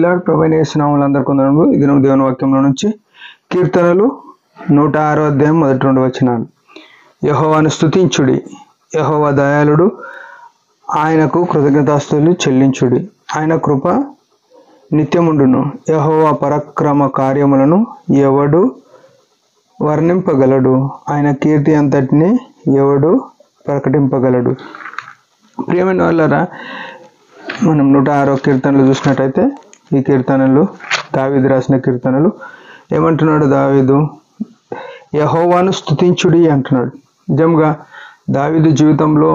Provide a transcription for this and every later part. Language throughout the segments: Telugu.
ప్రైజ్లార్డ్. ప్రభువైన యేసు నామములో అందరికీ వందనములు. ఈ దినం దేవుని వాక్యంలో నుంచి కీర్తనలు 106వ అధ్యాయం మొదటి 2 వచనాలు. యెహోవాను స్తుతించుడి, యెహోవా దయాళుడు, ఆయనకు కృతజ్ఞతాస్తుతులు చెల్లించుడి, ఆయన కృప నిత్యముండును. యెహోవా పరాక్రమ కార్యములను ఎవడు వర్ణింపగలడు, ఆయన కీర్తి అంతటిని ఎవడు ప్రకటింపగలడు. ప్రియమైన వాళ్ళారా, మనం 106వ కీర్తనలు చూసినట్టయితే ఈ కీర్తనలు దావీదు రాసిన కీర్తనలు. ఏమంటున్నాడు దావీదు? యెహోవాను స్తుతించుడి అంటున్నాడు. నిజంగా దావీదు జీవితంలో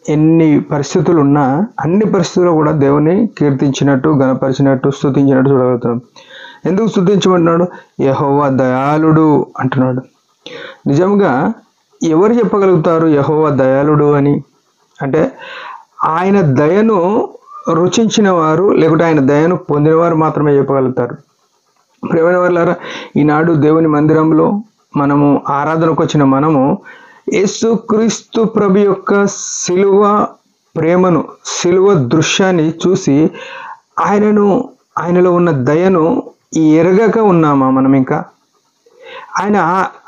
ఎన్ని పరిస్థితులు ఉన్నా అన్ని పరిస్థితుల్లో కూడా దేవుని కీర్తించినట్టు, గణపరిచినట్టు, స్తుతించినట్టు చూడగలుగుతున్నాం. ఎందుకు స్తుతించమంటున్నాడు? యెహోవా దయాళుడు అంటున్నాడు. నిజంగా ఎవరు చెప్పగలుగుతారు యెహోవా దయాళుడు అని? అంటే ఆయన దయను రుచించిన వారు, లేకుంటే ఆయన దయను పొందినవారు మాత్రమే చెప్పగలుగుతారు. ప్రియమైన వాళ్ళారా, ఈనాడు దేవుని మందిరంలో మనము ఆరాధనకు వచ్చిన మనము యేసుక్రీస్తు ప్రభు యొక్క సిలువ ప్రేమను, సిలువ దృశ్యాన్ని చూసి ఆయనలో ఉన్న దయను ఎరగక ఉన్నామా మనం? ఇంకా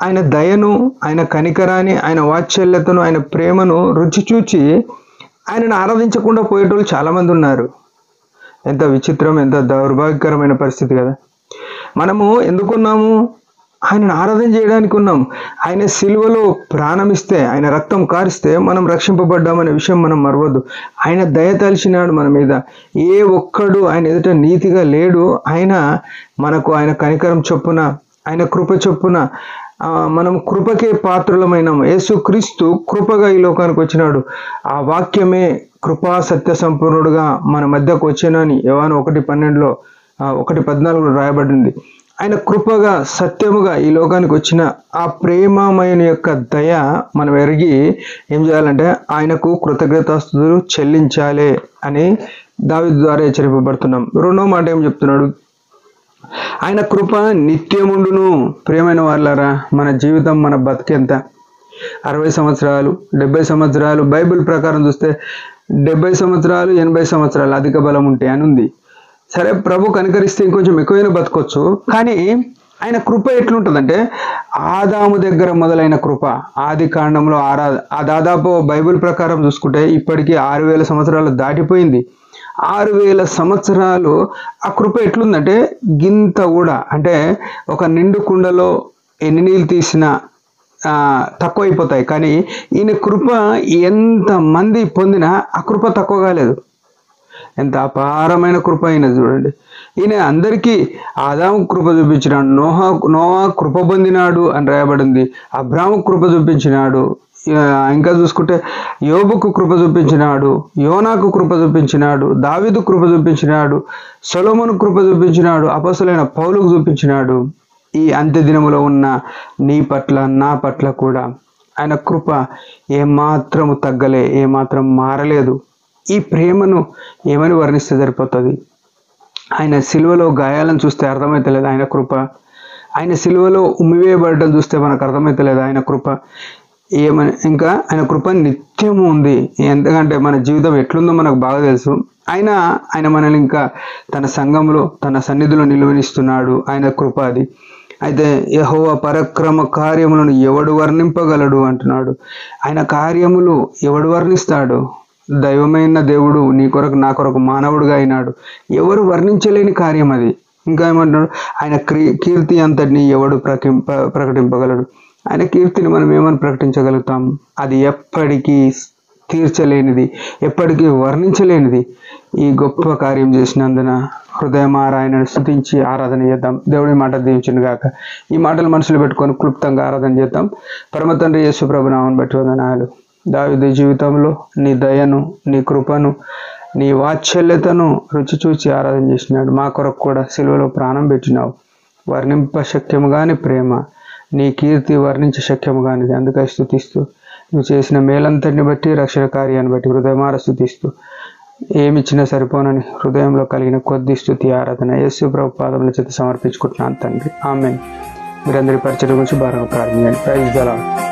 ఆయన దయను, ఆయన కనికరాన్ని, ఆయన వాత్సల్యతను, ఆయన ప్రేమను రుచి చూచి ఆయనను ఆరాధించకుండా పోయేటోళ్ళు చాలామంది ఉన్నారు. ఎంత విచిత్రం, ఎంత దౌర్భాగ్యకరమైన పరిస్థితి కదా. మనము ఎందుకున్నాము? ఆయనను ఆరాధన చేయడానికి ఉన్నాం. ఆయన సిలువలో ప్రాణమిస్తే, ఆయన రక్తం కారిస్తే మనం రక్షింపబడ్డామనే విషయం మనం మరవద్దు. ఆయన దయ తలిచినాడు మన మీద. ఏ ఒక్కడు ఆయన ఎదుట నీతిగా లేడు. మనకు ఆయన కనికరం చొప్పున, ఆయన కృప చొప్పున మనం కృపకే పాత్రులమైనాము. యేసుక్రీస్తు కృపగా ఈ లోకానికి వచ్చినాడు. ఆ వాక్యమే కృపా సత్య సంపూర్ణుడుగా మన మధ్యకు వచ్చానని యోహాను 1:12 1:14 రాయబడింది. ఆయన కృపగా, సత్యముగా ఈ లోకానికి వచ్చిన ఆ ప్రేమమయుని యొక్క దయ మనం ఎరిగి ఏం చేయాలంటే ఆయనకు కృతజ్ఞతాస్తుతులు చెల్లించాలి అని దావీదు ద్వారా హెచ్చరింపబడుతున్నాం. రెండో మాట ఏం చెప్తున్నాడు? ఆయన కృప నిత్యముండును. ప్రియమైన వాళ్ళారా, మన జీవితం, మన బతికెంత? 60 సంవత్సరాలు, 70 సంవత్సరాలు. బైబిల్ ప్రకారం చూస్తే 70 సంవత్సరాలు, 80 సంవత్సరాలు అధిక బలం ఉంటాయి అని ఉంది. సరే, ప్రభు కనికరిస్తే ఇంకొంచెం ఎక్కువైనా బతకొచ్చు. కానీ ఆయన కృప ఎట్లుంటుందంటే ఆదాము దగ్గర మొదలైన కృప, ఆది కాండంలో దాదాపు బైబిల్ ప్రకారం చూసుకుంటే ఇప్పటికీ 6000 సంవత్సరాలు దాటిపోయింది. 6000 సంవత్సరాలు ఆ కృప ఎట్లుందంటే గింత కూడా, అంటే ఒక నిండు కుండలో ఎన్ని నీళ్ళు తీసినా తక్కువ అయిపోతాయి. కానీ ఈయన కృప ఎంత మంది పొందినా ఆ కృప తక్కువ కాలేదు. ఎంత అపారమైన కృప అయిన చూడండి. ఈయన అందరికీ ఆదాము కృప చూపించినాడు, నోహా కృప పొందినాడు అని రాయబడింది. అబ్రాహాము కృప చూపించినాడు. ఇంకా చూసుకుంటే యోబుకు కృప చూపించినాడు, యోనాకు కృప చూపించినాడు, దావీదు కృప చూపించినాడు, సొలొమోను కృప చూపించినాడు, అపొస్తలుడైన పౌలుకు చూపించినాడు. ఈ అంత్య దినములో ఉన్న నీ పట్ల, నా పట్ల కూడా ఆయన కృప ఏమాత్రము తగ్గలే, ఏమాత్రం మారలేదు. ఈ ప్రేమను ఏమని వర్ణిస్తే సరిపోతుంది? ఆయన సిలువలో గాయాలను చూస్తే అర్థమైతలేదు ఆయన కృప. ఆయన సిలువలో ఉమ్మివేయబడటం చూస్తే మనకు అర్థమైతలేదు ఆయన కృప. ఇంకా ఆయన కృప నిత్యము ఉంది. ఎందుకంటే మన జీవితం ఎట్లుందో మనకు బాగా తెలుసు. ఆయన మనల్ని ఇంకా తన సంఘంలో, తన సన్నిధిలో నిలువనిస్తున్నాడు. ఆయన కృప అది. అయితే యెహోవా పరాక్రమ కార్యములను ఎవడు వర్ణింపగలడు అంటున్నాడు. ఆయన కార్యములు ఎవడు వర్ణిస్తాడు? దైవమైన దేవుడు నీ కొరకు, నా కొరకు మానవుడుగా అయినాడు. ఎవరు వర్ణించలేని కార్యం అది. ఇంకా ఏమంటున్నాడు? ఆయన కీర్తి అంతటిని ఎవడు ప్రకటింపగలడు? ఆయన కీర్తిని మనం ఏమని ప్రకటించగలుగుతాం? అది ఎప్పటికీ తీర్చలేనిది, ఎప్పటికీ వర్ణించలేనిది. ఈ గొప్ప కార్యం చేసినందున హృదయమారా ఆయనను స్తుతించి ఆరాధన చేద్దాం. దేవుడి మాట దీవించును గాక. ఈ మాటలు మనసులో పెట్టుకొని క్లుప్తంగా ఆరాధన చేద్దాం. పరమ తండ్రి యేసు ప్రభు నామమును బట్టి వందనాలు. దావీదు జీవితంలో నీ దయను, నీ కృపను, నీ వాత్సల్యతను రుచి చూచి ఆరాధన చేసినాడు. మా కొరకు కూడా సిలువలో ప్రాణం పెట్టినావు. వర్ణింప శక్యము కాని ప్రేమ, నీ కీర్తి వర్ణించ శక్యము కానిది. అందుకై స్తుతిస్తూ, నువ్వు చేసిన మేలంతటిని బట్టి, రక్షణ కార్యాన్ని బట్టి హృదయమార స్తుతిస్తూ, ఏమిచ్చినా సరిపోనని హృదయంలో కలిగిన కొద్ది స్తుతి ఆరాధన యేసు ప్రభు పాదముల చేత సమర్పించుకుంటున్నాను తండ్రి. ఆమేన్. మీరందరి పరిచయం గురించి భారంగా ప్రార్థించండి. Praise the lord.